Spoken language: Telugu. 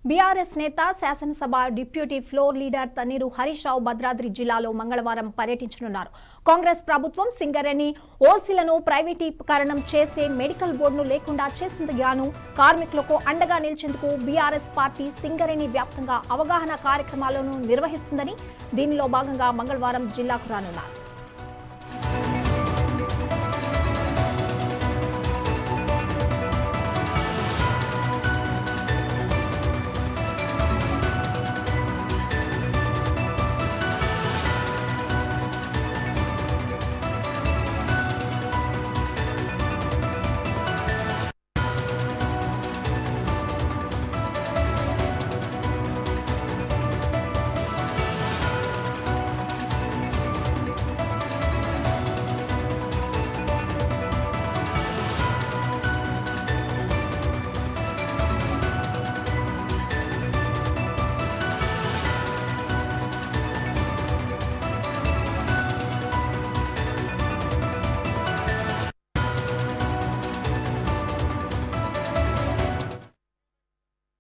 బీఆర్ఎస్ నేత శాసనసభ deputy floor leader Thanneeru Harish Rao Bhadradri జిల్లాలో మంగళవారం పర్యటించనున్నారు. కాంగ్రెస్ ప్రభుత్వం సింగరేణి ఓసీలను ప్రైవేటీకరణం చేసే మెడికల్ బోర్డును లేకుండా చేసింది గాను కార్మికులకు అండగా నిలిచేందుకు బీఆర్ఎస్ పార్టీ సింగరేణి వ్యాప్తంగా అవగాహన కార్యక్రమాలను నిర్వహిస్తుందని, దీనిలో భాగంగా మంగళవారం జిల్లాకు రానున్నారు.